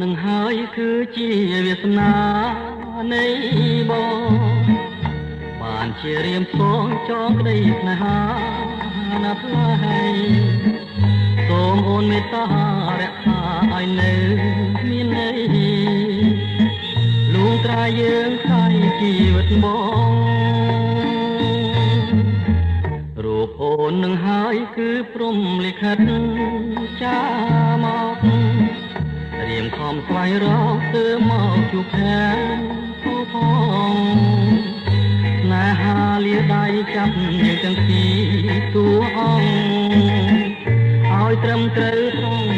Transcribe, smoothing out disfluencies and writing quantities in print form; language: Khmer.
នឹងហើយគឺជាវាសនានៃបងបានជារៀមសងចងក្តីស្នេហាណាស់ថ្លៃសូមអូនមេត្តារក្សាឲ្យនៅមានន័យលួងត្រាយើងខ្សែជីវិតបងរូបអូននឹងហើយគឺព្រំលិខិតចាមករៀមខំស្វែងរកទើមកជួបខាងទូផងស្នេហាលាដៃចាប់យើងទាំងពីរតួអង្គឲ្យត្រឹមត្រូវត្រង់